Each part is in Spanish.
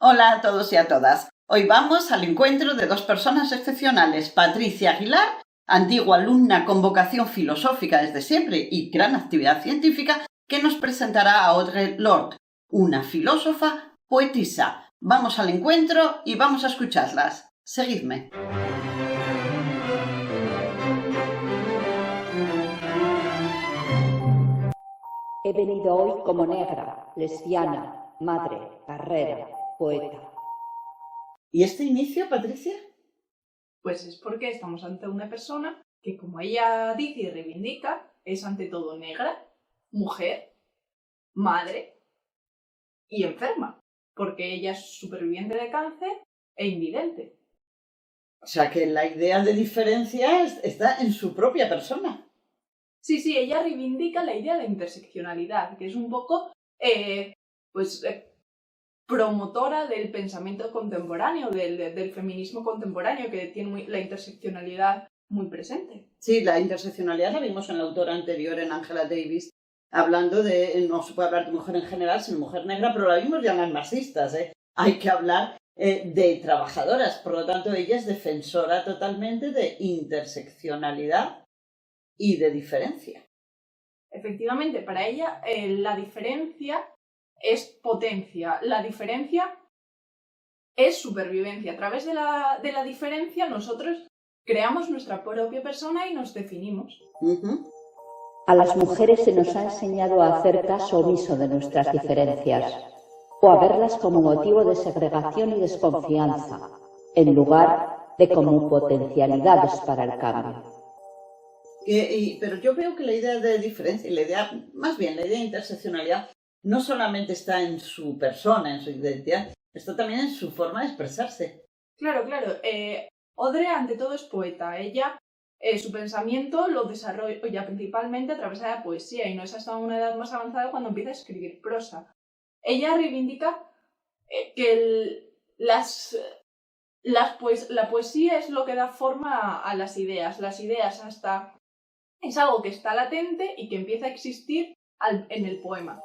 Hola a todos y a todas. Hoy vamos al encuentro de dos personas excepcionales. Patricia Aguilar, antigua alumna con vocación filosófica desde siempre y gran actividad científica, que nos presentará a Audre Lorde, una filósofa poetisa. Vamos al encuentro y vamos a escucharlas. Seguidme. He venido hoy como negra, lesbiana, madre, guerrera, poeta. ¿Y este inicio, Patricia? Pues es porque estamos ante una persona que, como ella dice y reivindica, es ante todo negra, mujer, madre y enferma, porque ella es superviviente de cáncer e invidente. O sea que la idea de diferencia está en su propia persona. Sí, ella reivindica la idea de interseccionalidad, que es un poco, promotora del pensamiento contemporáneo, del feminismo contemporáneo, que tiene la interseccionalidad muy presente. Sí, la interseccionalidad la vimos en la autora anterior, en Angela Davis, hablando de, no se puede hablar de mujer en general, sino mujer negra, pero la vimos ya en las marxistas, ¿eh? Hay que hablar de trabajadoras, por lo tanto ella es defensora totalmente de interseccionalidad y de diferencia. Efectivamente, para ella la diferencia es potencia, la diferencia es supervivencia. A través de la diferencia nosotros creamos nuestra propia persona y nos definimos. A las mujeres se nos ha enseñado a hacer caso omiso de nuestras diferencias o a verlas como motivo de segregación y desconfianza, en lugar de como potencialidades para el cambio. Pero yo veo que la idea de diferencia, más bien la idea de interseccionalidad, no solamente está en su persona, en su identidad, está también en su forma de expresarse. Claro. Audre, ante todo, es poeta. Ella, su pensamiento lo desarrolla principalmente a través de la poesía, y no es hasta una edad más avanzada cuando empieza a escribir prosa. Ella reivindica que la poesía es lo que da forma a las ideas. Las ideas es algo que está latente y que empieza a existir en el poema.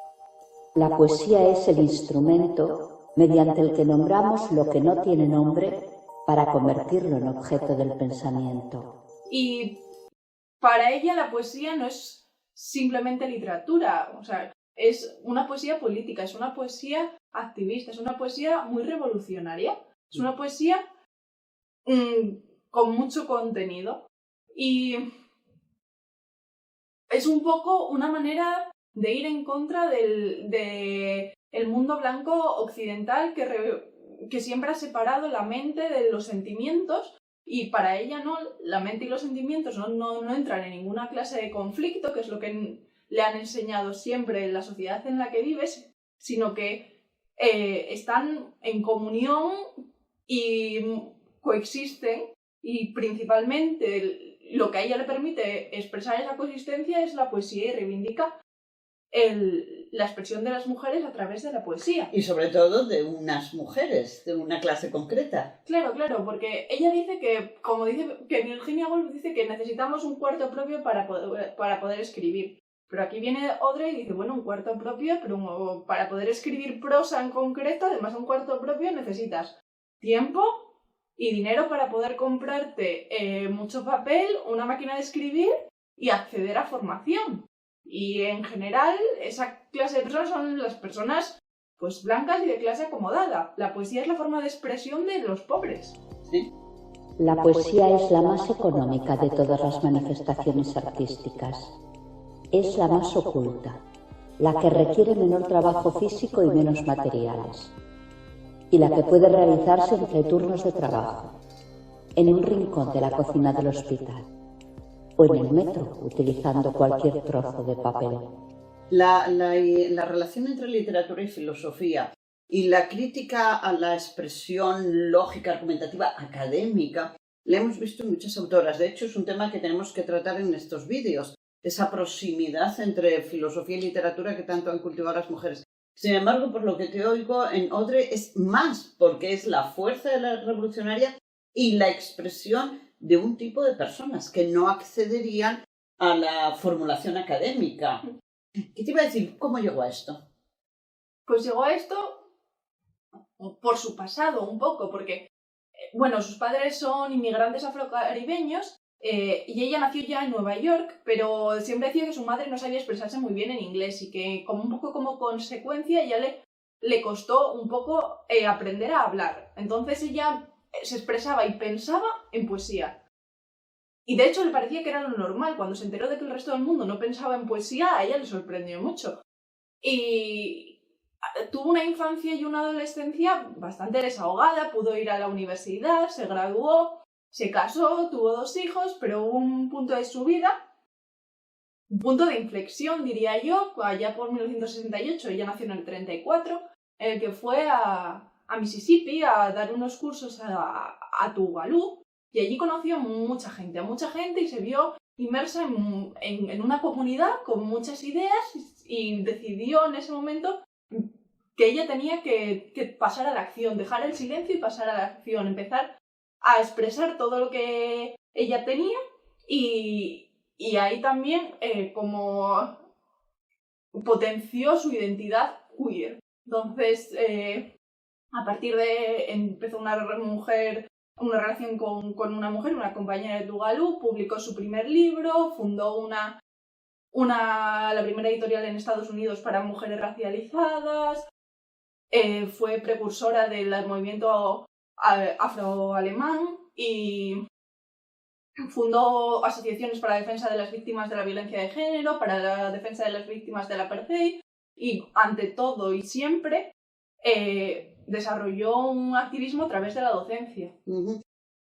La poesía es el instrumento mediante el que nombramos lo que no tiene nombre para convertirlo en objeto del pensamiento. Y para ella la poesía no es simplemente literatura, o sea, es una poesía política, es una poesía activista, es una poesía muy revolucionaria, es una poesía con mucho contenido. Y es un poco una manera de ir en contra del mundo blanco occidental que siempre ha separado la mente de los sentimientos, y para ella la mente y los sentimientos no entran en ninguna clase de conflicto, que es lo que le han enseñado siempre en la sociedad en la que vives, sino que están en comunión y coexisten, y principalmente lo que a ella le permite expresar esa coexistencia es la poesía, y reivindica la expresión de las mujeres a través de la poesía. Y sobre todo de unas mujeres, de una clase concreta. Claro, porque ella dice que, como dice que Virginia Woolf dice que necesitamos un cuarto propio para poder escribir. Pero aquí viene Audre y dice, bueno, un cuarto propio, pero para poder escribir prosa en concreto, además de un cuarto propio, necesitas tiempo y dinero para poder comprarte mucho papel, una máquina de escribir y acceder a formación. Y en general, esa clase de personas son las personas pues blancas y de clase acomodada. La poesía es la forma de expresión de los pobres. ¿Sí? La poesía es la más económica de todas las manifestaciones artísticas. Es la más oculta, la que requiere menor trabajo físico y menos materiales, y la que puede realizarse entre turnos de trabajo, en un rincón de la cocina del hospital o en el metro, utilizando cualquier trozo de papel. La relación entre literatura y filosofía y la crítica a la expresión lógica, argumentativa, académica, la hemos visto en muchas autoras. De hecho, es un tema que tenemos que tratar en estos vídeos, esa proximidad entre filosofía y literatura que tanto han cultivado las mujeres. Sin embargo, por lo que te oigo en Audre, es más, porque es la fuerza de la revolucionaria y la expresión de un tipo de personas que no accederían a la formulación académica. ¿Qué te iba a decir? ¿Cómo llegó a esto? Pues llegó a esto por su pasado un poco, porque, bueno, sus padres son inmigrantes afrocaribeños y ella nació ya en Nueva York, pero siempre decía que su madre no sabía expresarse muy bien en inglés y que como un poco como consecuencia ella le costó un poco aprender a hablar. Entonces ella se expresaba y pensaba en poesía. Y de hecho le parecía que era lo normal. Cuando se enteró de que el resto del mundo no pensaba en poesía, a ella le sorprendió mucho. Y tuvo una infancia y una adolescencia bastante desahogada, pudo ir a la universidad, se graduó, se casó, tuvo 2 hijos, pero hubo un punto de su vida, un punto de inflexión, diría yo, allá por 1968, ella nació en el 34, en el que fue a Mississippi a dar unos cursos a Tuvalu, y allí conoció a mucha gente y se vio inmersa en una comunidad con muchas ideas y decidió en ese momento que ella tenía que pasar a la acción, dejar el silencio y pasar a la acción, empezar a expresar todo lo que ella tenía y ahí también como potenció su identidad queer. Entonces, a partir de empezó una relación con una mujer, una compañera de Tuvalu, publicó su primer libro, fundó la primera editorial en Estados Unidos para mujeres racializadas, fue precursora del movimiento afroalemán y fundó asociaciones para la defensa de las víctimas de la violencia de género, para la defensa de las víctimas del apartheid y, ante todo y siempre, desarrolló un activismo a través de la docencia.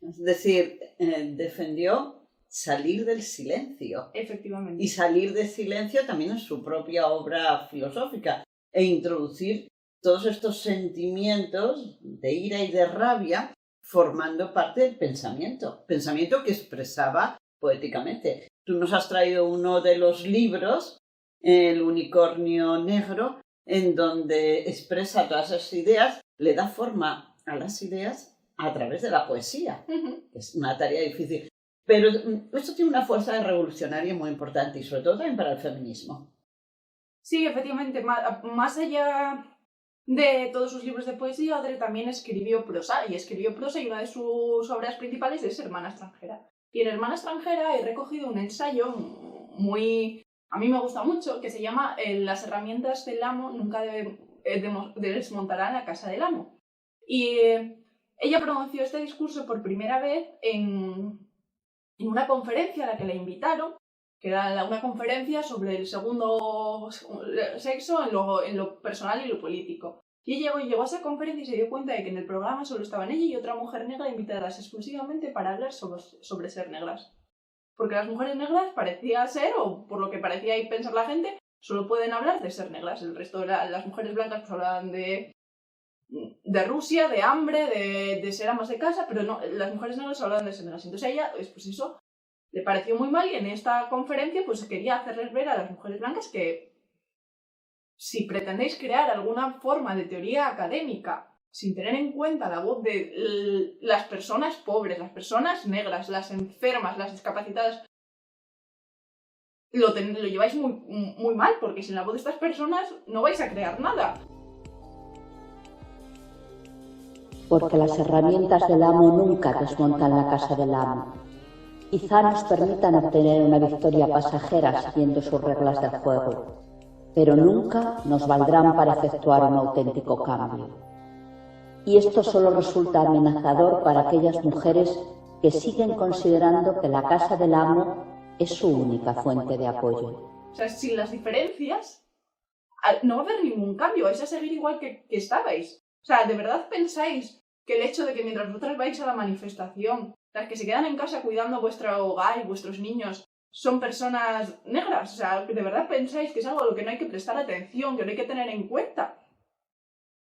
Es decir, defendió salir del silencio. Efectivamente. Y salir del silencio también en su propia obra filosófica e introducir todos estos sentimientos de ira y de rabia formando parte del pensamiento que expresaba poéticamente. Tú nos has traído uno de los libros, El unicornio negro, en donde expresa todas esas ideas, le da forma a las ideas a través de la poesía. Es una tarea difícil. Pero esto tiene una fuerza revolucionaria muy importante y sobre todo también para el feminismo. Sí, efectivamente. Más allá de todos sus libros de poesía, Audre también escribió prosa y una de sus obras principales es Hermana extranjera. Y en Hermana extranjera he recogido un ensayo a mí me gusta mucho, que se llama Las herramientas del amo nunca desmontarán la casa del amo. Y ella pronunció este discurso por primera vez en una conferencia a la que la invitaron, que era una conferencia sobre el segundo sexo en lo personal y lo político. Y llegó a esa conferencia y se dio cuenta de que en el programa solo estaban ella y otra mujer negra invitadas exclusivamente para hablar sobre ser negras. Porque las mujeres negras parecía ser, o por lo que parecía y pensar la gente, solo pueden hablar de ser negras. El resto de las mujeres blancas pues hablaban de Rusia, de hambre, de ser amas de casa, pero no, las mujeres negras hablaban de ser negras. Entonces a ella, pues eso le pareció muy mal y en esta conferencia pues quería hacerles ver a las mujeres blancas que si pretendéis crear alguna forma de teoría académica sin tener en cuenta la voz de las personas pobres, las personas negras, las enfermas, las discapacitadas, lo lleváis muy mal, porque sin la voz de estas personas no vais a crear nada. Porque las herramientas del amo nunca desmontan la casa del amo. Quizá nos permitan obtener una victoria pasajera siguiendo sus reglas de juego, pero nunca nos valdrán para efectuar un auténtico cambio. Y esto solo resulta amenazador para aquellas mujeres que siguen considerando que la casa del amo es su única fuente de apoyo. O sea, sin las diferencias, no va a haber ningún cambio, vais a seguir igual que estabais. O sea, ¿de verdad pensáis que el hecho de que mientras vosotras vais a la manifestación, las que se quedan en casa cuidando vuestro hogar y vuestros niños son personas negras? O sea, ¿de verdad pensáis que es algo a lo que no hay que prestar atención, que no hay que tener en cuenta?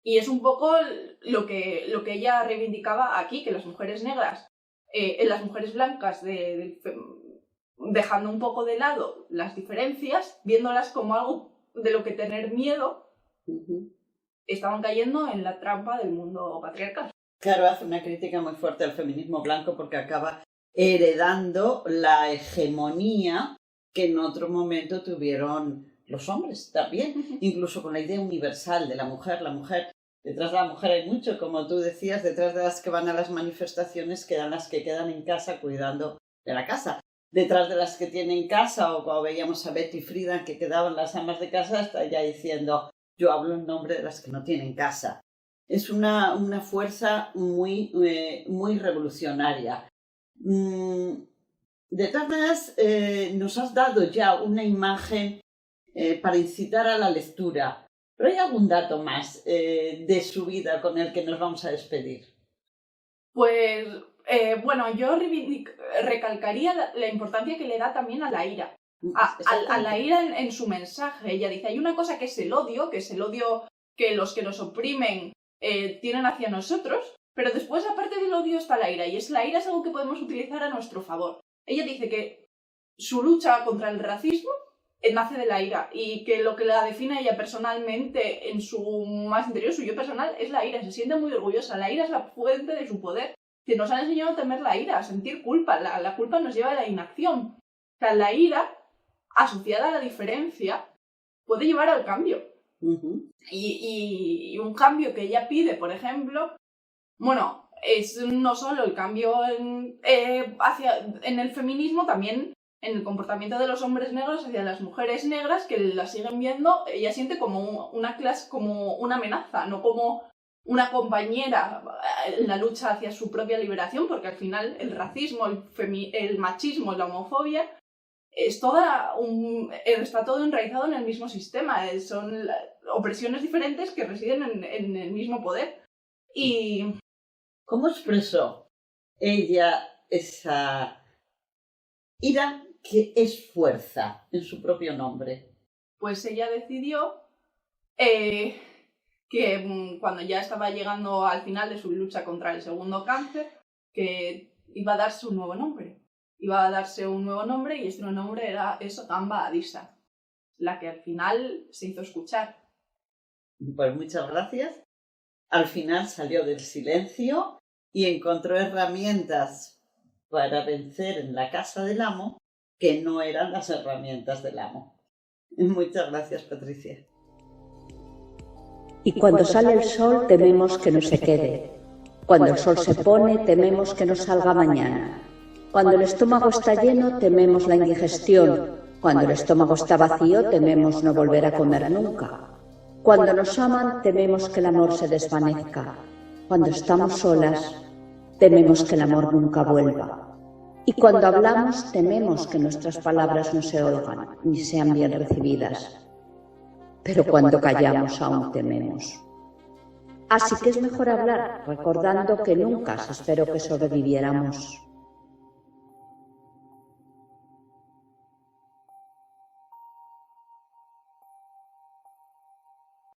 Y es un poco lo que ella reivindicaba aquí, que las mujeres negras, las mujeres blancas, dejando un poco de lado las diferencias, viéndolas como algo de lo que tener miedo, estaban cayendo en la trampa del mundo patriarcal. Claro, hace una crítica muy fuerte al feminismo blanco porque acaba heredando la hegemonía que en otro momento tuvieron los hombres también, incluso con la idea universal de la mujer Detrás de la mujer hay mucho, como tú decías, detrás de las que van a las manifestaciones quedan las que quedan en casa cuidando de la casa. Detrás de las que tienen casa, o como veíamos a Betty Friedan, que quedaban las amas de casa, está ya diciendo, yo hablo en nombre de las que no tienen casa. Es una fuerza muy revolucionaria. De todas maneras, nos has dado ya una imagen para incitar a la lectura. Pero hay algún dato más de su vida con el que nos vamos a despedir. Pues, bueno, yo recalcaría la importancia que le da también a la ira. A la ira en su mensaje. Ella dice, hay una cosa que es el odio que los que nos oprimen tienen hacia nosotros, pero después, aparte del odio, está la ira, y la ira es algo que podemos utilizar a nuestro favor. Ella dice que su lucha contra el racismo nace de la ira, y que lo que la define a ella personalmente en su más interior, su yo personal, es la ira. Se siente muy orgullosa. La ira es la fuente de su poder. Que nos han enseñado a temer la ira, a sentir culpa. La culpa nos lleva a la inacción. O sea, la ira, asociada a la diferencia, puede llevar al cambio. Y un cambio que ella pide, por ejemplo, bueno, es no solo el cambio en el feminismo, también en el comportamiento de los hombres negros hacia las mujeres negras, que las siguen viendo, ella siente como una clase, como una amenaza, no como una compañera en la lucha hacia su propia liberación, porque al final el racismo, el machismo y la homofobia está todo enraizado en el mismo sistema. Son opresiones diferentes que residen en el mismo poder. Y ¿cómo expresó ella esa ira que es fuerza en su propio nombre? Pues ella decidió que cuando ya estaba llegando al final de su lucha contra el segundo cáncer, que iba a darse un nuevo nombre. Iba a darse un nuevo nombre, y este nuevo nombre era Gamba Adisa, la que al final se hizo escuchar. Pues muchas gracias. Al final salió del silencio y encontró herramientas para vencer en la casa del amo que no eran las herramientas del amo. Muchas gracias, Patricia. Y cuando sale el sol tememos que no se quede. Cuando el sol se pone tememos que no salga mañana. Cuando el estómago está lleno tememos la indigestión. Cuando el estómago está vacío tememos no volver a comer nunca. Cuando nos aman tememos que el amor se desvanezca. Cuando estamos solas tememos que el amor nunca vuelva. Y cuando hablamos tememos que nuestras palabras no se oigan ni sean bien recibidas. Pero cuando callamos aún tememos. Así que es mejor hablar, recordando que nunca se esperó que sobreviviéramos.